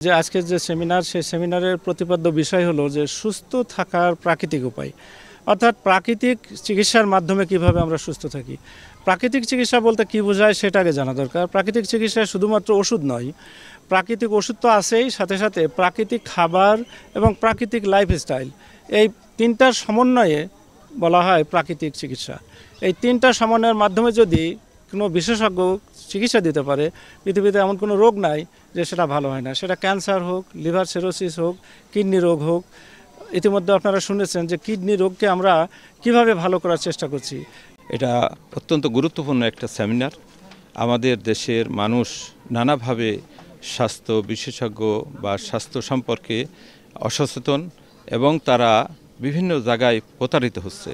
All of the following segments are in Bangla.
যে আজকের যে সেমিনার, সেই সেমিনারের প্রতিপাদ্য বিষয় হলো যে সুস্থ থাকার প্রাকৃতিক উপায়, অর্থাৎ প্রাকৃতিক চিকিৎসার মাধ্যমে কিভাবে আমরা সুস্থ থাকি। প্রাকৃতিক চিকিৎসা বলতে কী বোঝায় সেটা আগে জানা দরকার। প্রাকৃতিক চিকিৎসায় শুধুমাত্র ওষুধ নয়, প্রাকৃতিক ওষুধ তো আছেই, সাথে সাথে প্রাকৃতিক খাবার এবং প্রাকৃতিক লাইফস্টাইল, এই তিনটার সমন্বয়ে বলা হয় প্রাকৃতিক চিকিৎসা। এই তিনটা সমন্বয়ের মাধ্যমে যদি কোনো বিশেষজ্ঞ চিকিৎসা দিতে পারে, পৃথিবীতে এমন কোনো রোগ নাই যে সেটা ভালো হয় না। সেটা ক্যান্সার হোক, লিভার সিরোসিস হোক, কিডনি রোগ হোক। ইতিমধ্যে আপনারা শুনেছেন যে কিডনি রোগকে আমরা কিভাবে ভালো করার চেষ্টা করছি। এটা অত্যন্ত গুরুত্বপূর্ণ একটা সেমিনার। আমাদের দেশের মানুষ নানাভাবে স্বাস্থ্য বিশেষজ্ঞ বা স্বাস্থ্য সম্পর্কে অসচেতন এবং তারা বিভিন্ন জায়গায় প্রতারিত হচ্ছে।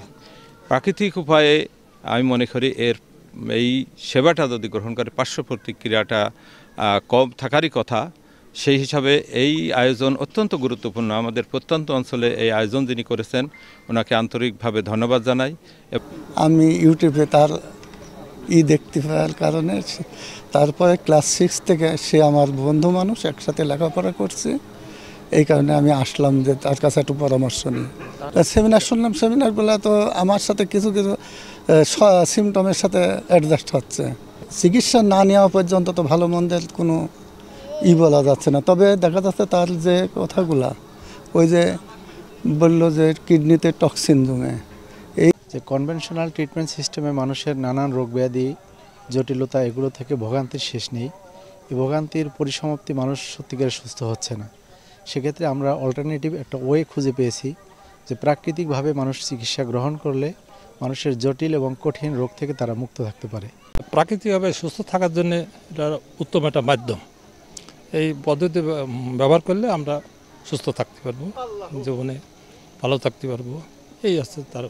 প্রাকৃতিক উপায়ে আমি মনে করি এই সেবাটা যদি গ্রহণ করে পার্শ্ব প্রতিক্রিয়াটা কম থাকারই কথা। সেই হিসাবে এই আয়োজন অত্যন্ত গুরুত্বপূর্ণ। আমাদের প্রত্যন্ত অঞ্চলে এই আয়োজন যিনি করেছেন ওনাকে আন্তরিকভাবে ধন্যবাদ জানাই। আমি ইউটিউবে তার দেখতে পাওয়ার কারণে তারপরে ক্লাস 6 থেকে সে আমার বন্ধু মানুষ, একসাথে লেখাপড়া করছে, এই কারণে আমি আসলাম যে তার কাছে একটু পরামর্শ নিই। সেমিনার শুনলাম, সেমিনারগুলো তো আমার সাথে কিছু কিছু সিমটমের সাথে অ্যাডজাস্ট হচ্ছে। চিকিৎসা না নেওয়া পর্যন্ত তো ভালো মন্দের কোনো বলা যাচ্ছে না। তবে দেখা যাচ্ছে তার যে কথাগুলা, ওই যে বলল যে কিডনিতে টক্সিন জমে, যে কনভেনশনাল ট্রিটমেন্ট সিস্টেমে মানুষের নানান রোগ ব্যাধি জটিলতা এগুলো থেকে ভোগান্তির শেষ নেই। এই ভোগান্তির পরিসমাপ্তি মানুষ সত্যিকার সুস্থ হচ্ছে না। সেক্ষেত্রে আমরা অল্টারনেটিভ একটা ওয়ে খুঁজে পেয়েছি যে প্রাকৃতিকভাবে মানুষ চিকিৎসা গ্রহণ করলে মানুষের জটিল এবং কঠিন রোগ থেকে তারা মুক্ত থাকতে পারে। প্রাকৃতিকভাবে সুস্থ থাকার জন্য এটা উত্তম একটা মাধ্যম। এই পদ্ধতি ব্যবহার করলে আমরা সুস্থ থাকতে পারবো, জীবনে ভালো থাকতে পারবো, এই আছে তার।